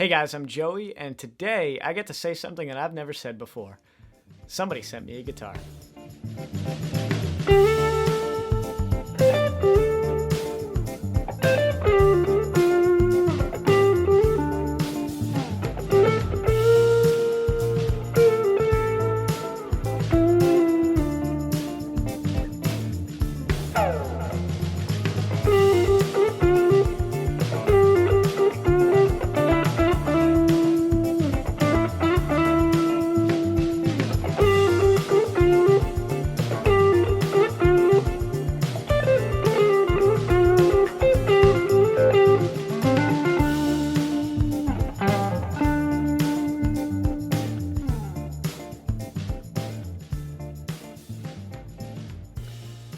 Hey guys, I'm Joey, and today I get to say something that I've never said before. Somebody sent me a guitar.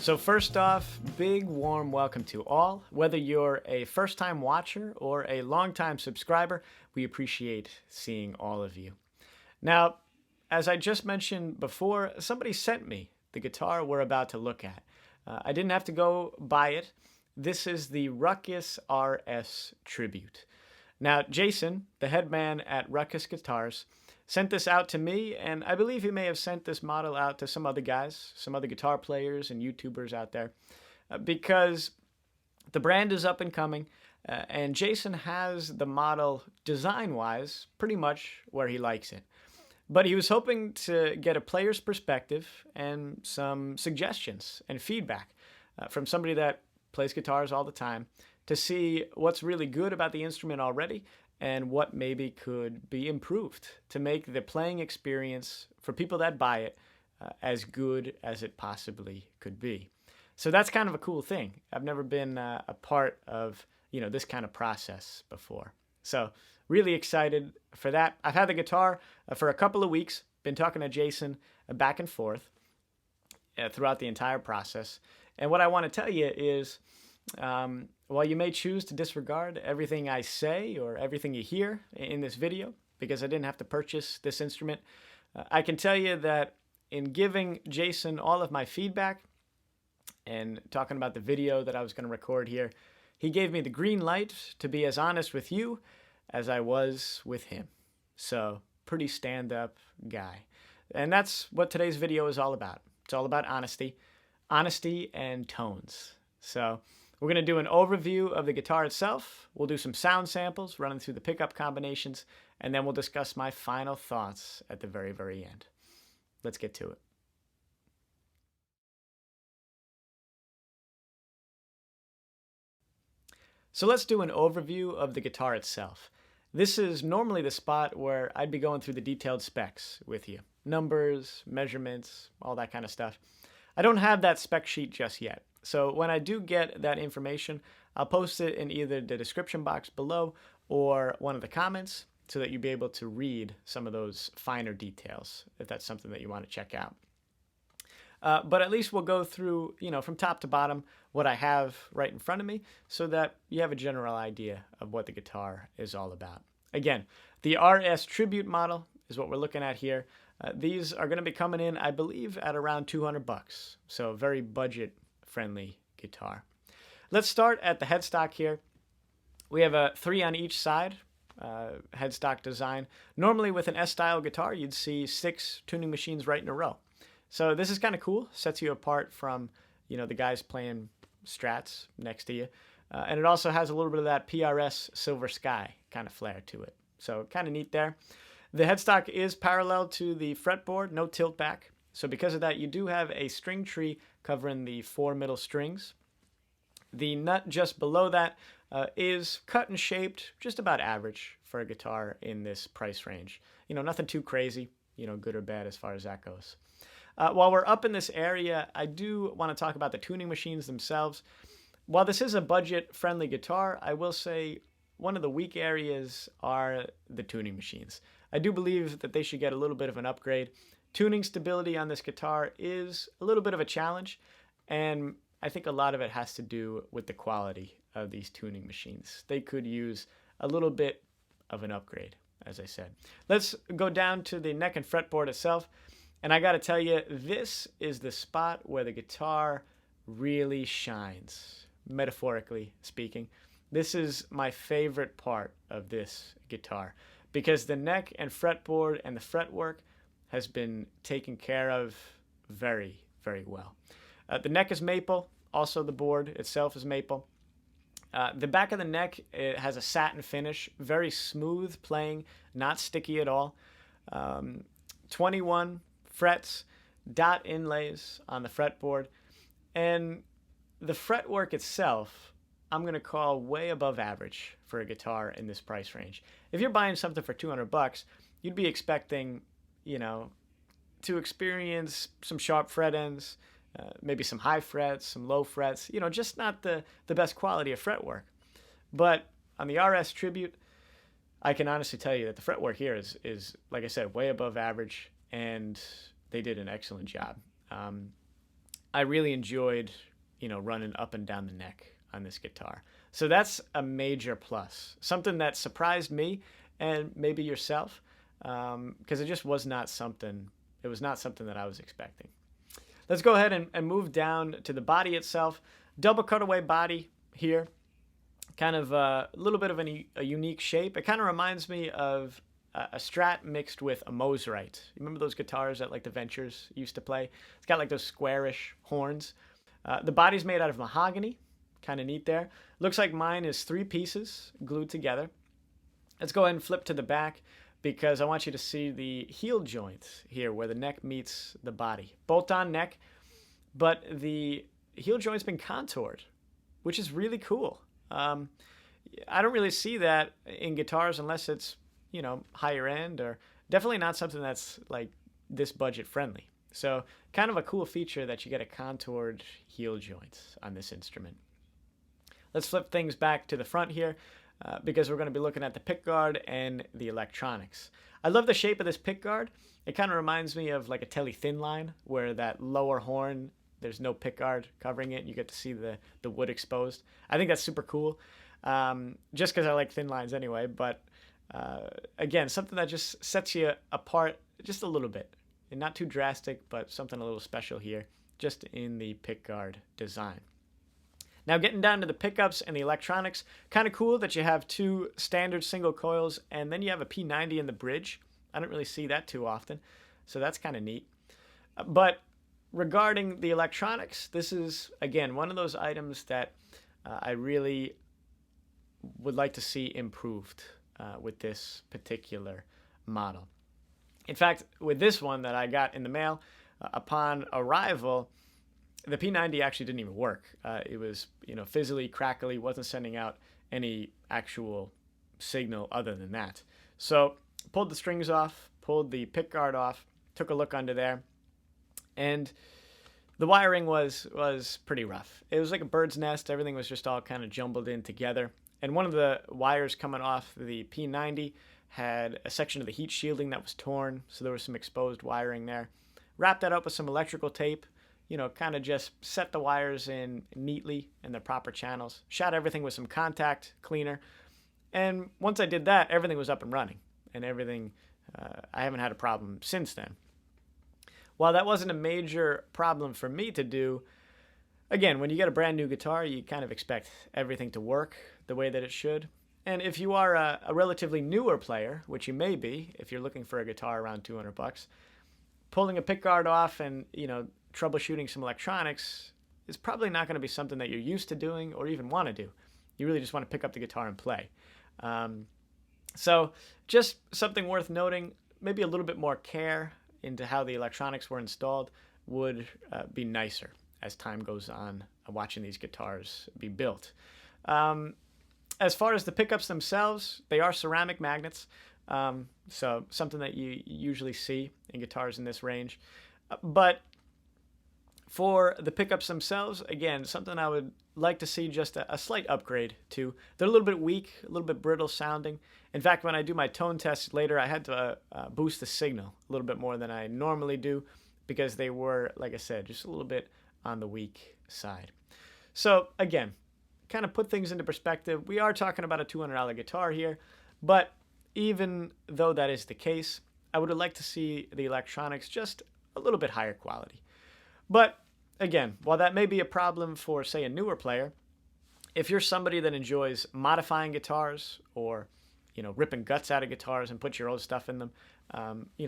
So first off, big warm welcome to all. Whether you're a first-time watcher or a long-time subscriber, we appreciate seeing all of you. Now, as I just mentioned before, somebody sent me the guitar we're about to look at. I didn't have to go buy it. This is the Ruckus RS Tribute. Now, Jason, the head man at Ruckus Guitars, sent this out to me, and I believe he may have sent this model out to some other guys, some other guitar players and YouTubers out there, because the brand is up and coming, and Jason has the model design-wise pretty much where he likes it. But he was hoping to get a player's perspective and some suggestions and feedback from somebody that plays guitars all the time to see what's really good about the instrument already and what maybe could be improved to make the playing experience for people that buy it as good as it possibly could be. So that's kind of a cool thing. I've never been a part of, this kind of process before. So really excited for that. I've had the guitar for a couple of weeks, been talking to Jason back and forth throughout the entire process. And what I want to tell you is, while you may choose to disregard everything I say or everything you hear in this video, because I didn't have to purchase this instrument, I can tell you that in giving Jason all of my feedback and talking about the video that I was going to record here, he gave me the green light to be as honest with you as I was with him. So, pretty stand-up guy. And that's what today's video is all about. It's all about honesty and tones. So, we're going to do an overview of the guitar itself. We'll do some sound samples, running through the pickup combinations, and then we'll discuss my final thoughts at the very, very end. Let's get to it. So let's do an overview of the guitar itself. This is normally the spot where I'd be going through the detailed specs with you. Numbers, measurements, all that kind of stuff. I don't have that spec sheet just yet. So when I do get that information, I'll post it in either the description box below or one of the comments so that you'll be able to read some of those finer details if that's something that you want to check out. But at least we'll go through, from top to bottom what I have right in front of me so that you have a general idea of what the guitar is all about. Again, the RS Tribute model is what we're looking at here. These are going to be coming in, I believe, at around $200. So very budget-friendly guitar. Let's start at the headstock here. We have a 3 on each side headstock design. Normally with an S-style guitar, you'd see 6 tuning machines right in a row. So this is kind of cool. Sets you apart from, the guys playing Strats next to you. And it also has a little bit of that PRS Silver Sky kind of flair to it. So kind of neat there. The headstock is parallel to the fretboard, no tilt back. So because of that, you do have a string tree covering the 4 middle strings. The nut just below that is cut and shaped, just about average for a guitar in this price range. Nothing too crazy, good or bad as far as that goes. While we're up in this area, I do want to talk about the tuning machines themselves. While this is a budget-friendly guitar, I will say one of the weak areas are the tuning machines. I do believe that they should get a little bit of an upgrade. Tuning stability on this guitar is a little bit of a challenge, and I think a lot of it has to do with the quality of these tuning machines. They could use a little bit of an upgrade, as I said. Let's go down to the neck and fretboard itself, and I got to tell you, this is the spot where the guitar really shines, metaphorically speaking. This is my favorite part of this guitar because the neck and fretboard and the fretwork has been taken care of very, very well. The neck is maple. Also, the board itself is maple. The back of the neck, it has a satin finish, very smooth playing, not sticky at all. 21 frets, dot inlays on the fretboard, and the fretwork itself, I'm going to call way above average for a guitar in this price range. If you're buying something for $200, you'd be expecting, to experience some sharp fret ends, maybe some high frets, some low frets, just not the best quality of fretwork. But on the RS Tribute, I can honestly tell you that the fretwork here is like I said, way above average, and they did an excellent job. I really enjoyed, running up and down the neck on this guitar. So that's a major plus. Something that surprised me and maybe yourself, because it just was not something, it was not something that I was expecting. Let's go ahead and move down to the body itself. Double cutaway body here. Kind of a little bit of a unique shape. It kind of reminds me of a Strat mixed with a Mosrite. You remember those guitars that like the Ventures used to play? It's got like those squarish horns. The body's made out of mahogany. Kind of neat there. Looks like mine is 3 pieces glued together. Let's go ahead and flip to the back because I want you to see the heel joint here where the neck meets the body. Bolt-on neck, but the heel joint's been contoured, which is really cool. I don't really see that in guitars unless it's, higher end, or definitely not something that's like this budget friendly. So kind of a cool feature that you get a contoured heel joint on this instrument. Let's flip things back to the front here because we're going to be looking at the pickguard and the electronics. I love the shape of this pickguard. It kind of reminds me of like a Tele Thin Line where that lower horn, there's no pickguard covering it, and you get to see the wood exposed. I think that's super cool, just because I like thin lines anyway. But again, something that just sets you apart just a little bit. And not too drastic, but something a little special here, just in the pickguard design. Now getting down to the pickups and the electronics, kind of cool that you have 2 standard single coils, and then you have a P90 in the bridge. I don't really see that too often, so that's kind of neat. But regarding the electronics, this is, again, one of those items that I really would like to see improved with this particular model. In fact, with this one that I got in the mail, upon arrival, the P90 actually didn't even work. It was, fizzly, crackly, wasn't sending out any actual signal other than that. So pulled the strings off, pulled the pickguard off, took a look under there, and the wiring was pretty rough. It was like a bird's nest. Everything was just all kind of jumbled in together. And one of the wires coming off the P90 had a section of the heat shielding that was torn, so there was some exposed wiring there. Wrapped that up with some electrical tape, kind of just set the wires in neatly in their proper channels. Shot everything with some contact cleaner. And once I did that, everything was up and running. And everything, I haven't had a problem since then. While that wasn't a major problem for me to do, again, when you get a brand new guitar, you kind of expect everything to work the way that it should. And if you are a relatively newer player, which you may be if you're looking for a guitar around $200, pulling a pickguard off and, troubleshooting some electronics is probably not going to be something that you're used to doing or even want to do. You really just want to pick up the guitar and play. So just something worth noting, maybe a little bit more care into how the electronics were installed would be nicer as time goes on watching these guitars be built. As far as the pickups themselves, they are ceramic magnets, so something that you usually see in guitars in this range. But for the pickups themselves, again, something I would like to see just a slight upgrade to. They're a little bit weak, a little bit brittle sounding. In fact, when I do my tone test later, I had to boost the signal a little bit more than I normally do because they were, like I said, just a little bit on the weak side. So again, kind of put things into perspective. We are talking about a $200 guitar here, but even though that is the case, I would like to see the electronics just a little bit higher quality. But again, while that may be a problem for, say, a newer player, If you're somebody that enjoys modifying guitars or, ripping guts out of guitars and put your own stuff in them,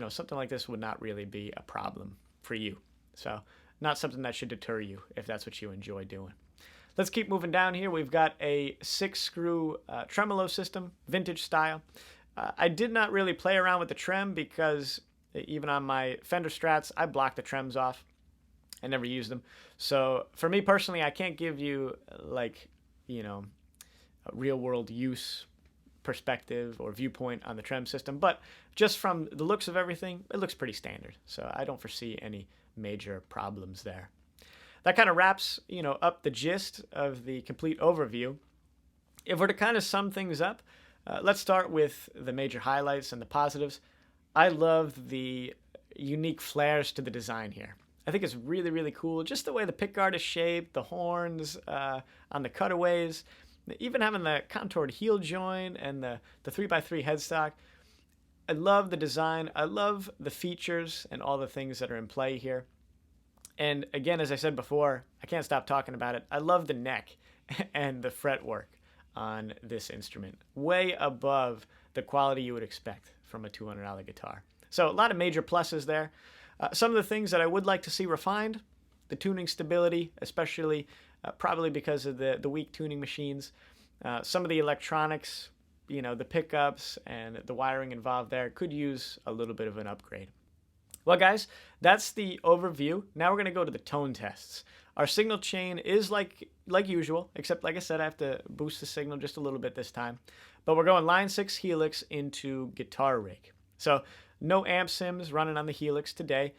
something like this would not really be a problem for you. So not something that should deter you if that's what you enjoy doing. Let's keep moving down here. We've got a 6-screw tremolo system, vintage style. I did not really play around with the trem because even on my Fender Strats, I blocked the trems off. I never used them. So for me personally, I can't give you a real world use perspective or viewpoint on the trem system, but just from the looks of everything, it looks pretty standard. So I don't foresee any major problems there. That kind of wraps, up the gist of the complete overview. If we're to kind of sum things up, let's start with the major highlights and the positives. I love the unique flares to the design here. I think it's really, really cool. Just the way the pickguard is shaped, the horns on the cutaways, even having the contoured heel joint and the 3x3 headstock. I love the design. I love the features and all the things that are in play here. And again, as I said before, I can't stop talking about it. I love the neck and the fretwork on this instrument. Way above the quality you would expect from a $200 guitar. So a lot of major pluses there. Some of the things that I would like to see refined, the tuning stability, especially probably because of the weak tuning machines. Some of the electronics, the pickups and the wiring involved there could use a little bit of an upgrade. Well, guys, that's the overview. Now we're going to go to the tone tests. Our signal chain is like usual, except like I said, I have to boost the signal just a little bit this time. But we're going line 6 Helix into guitar rig. So no amp sims running on the Helix today.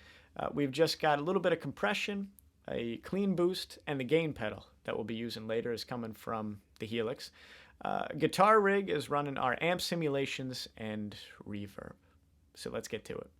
We've just got a little bit of compression, a clean boost, and the gain pedal that we'll be using later is coming from the Helix. Guitar rig is running our amp simulations and reverb. So let's get to it.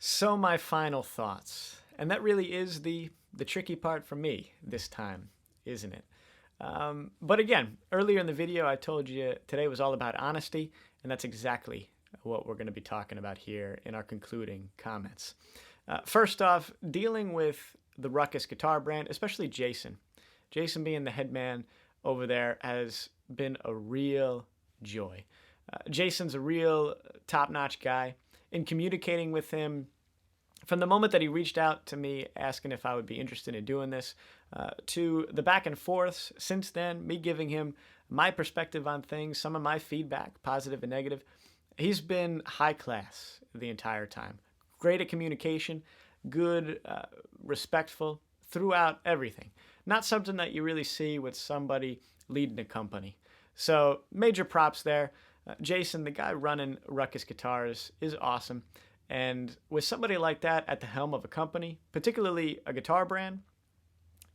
So my final thoughts, and that really is the tricky part for me this time, isn't it? But again, earlier in the video, I told you today was all about honesty, and that's exactly what we're going to be talking about here in our concluding comments. First off, dealing with the Ruckus guitar brand, especially Jason. Jason being the head man over there has been a real joy. Jason's a real top-notch guy. In communicating with him, from the moment that he reached out to me asking if I would be interested in doing this, to the back and forths since then, me giving him my perspective on things, some of my feedback, positive and negative, he's been high class the entire time. Great at communication, good, respectful throughout everything. Not something that you really see with somebody leading a company. So major props there. Jason, the guy running Ruckus Guitars, is awesome. And with somebody like that at the helm of a company, particularly a guitar brand,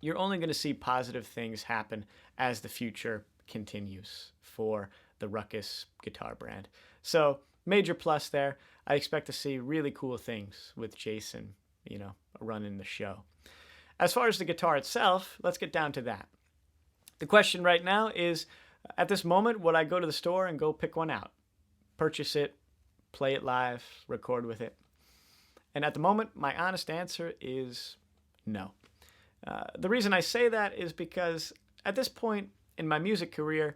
you're only going to see positive things happen as the future continues for the Ruckus guitar brand. So major plus there. I expect to see really cool things with Jason, running the show. As far as the guitar itself, let's get down to that. The question right now is, at this moment, would I go to the store and go pick one out, purchase it, play it live, record with it? And at the moment, my honest answer is no. The reason I say that is because at this point in my music career,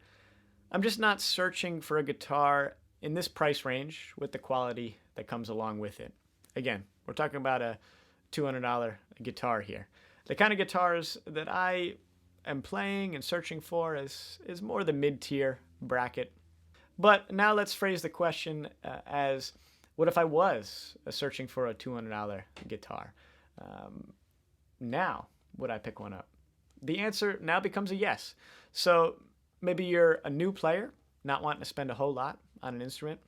I'm just not searching for a guitar in this price range with the quality that comes along with it. Again, we're talking about a $200 guitar here. The kind of guitars that I am playing and searching for is more the mid-tier bracket. But now let's phrase the question as, what if I was searching for a $200 guitar? Now, would I pick one up? The answer now becomes a yes. So maybe you're a new player, not wanting to spend a whole lot on an instrument.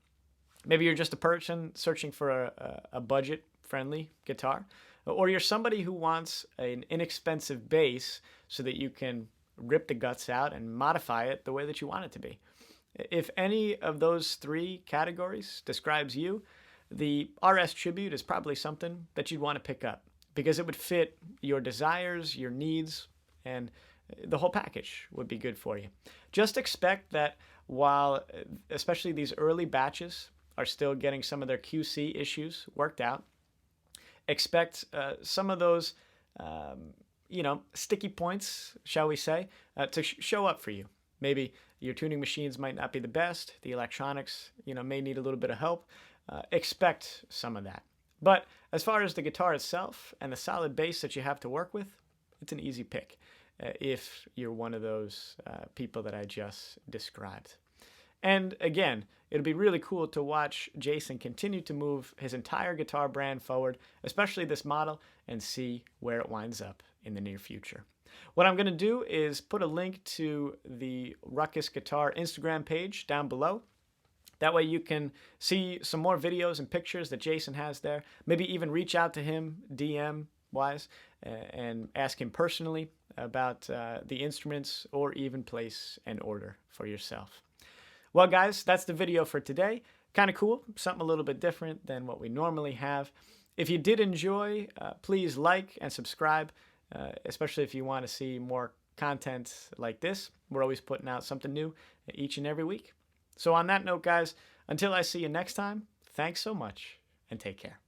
Maybe you're just a person searching for a budget-friendly guitar. Or you're somebody who wants an inexpensive bass so that you can rip the guts out and modify it the way that you want it to be. If any of those three categories describes you, the RS Tribute is probably something that you'd want to pick up because it would fit your desires, your needs, and the whole package would be good for you. Just expect that while especially these early batches are still getting some of their QC issues worked out, expect some of those, sticky points, shall we say, to show up for you. Maybe your tuning machines might not be the best. The electronics, may need a little bit of help. Expect some of that. But as far as the guitar itself and the solid bass that you have to work with, it's an easy pick if you're one of those people that I just described. And again, it'll be really cool to watch Jason continue to move his entire guitar brand forward, especially this model, and see where it winds up in the near future. What I'm going to do is put a link to the Ruckus Guitar Instagram page down below. That way you can see some more videos and pictures that Jason has there. Maybe even reach out to him DM-wise and ask him personally about the instruments, or even place an order for yourself. Well, guys, that's the video for today. Kind of cool, something a little bit different than what we normally have. If you did enjoy, please like and subscribe, especially if you want to see more content like this. We're always putting out something new each and every week. So on that note, guys, until I see you next time, thanks so much and take care.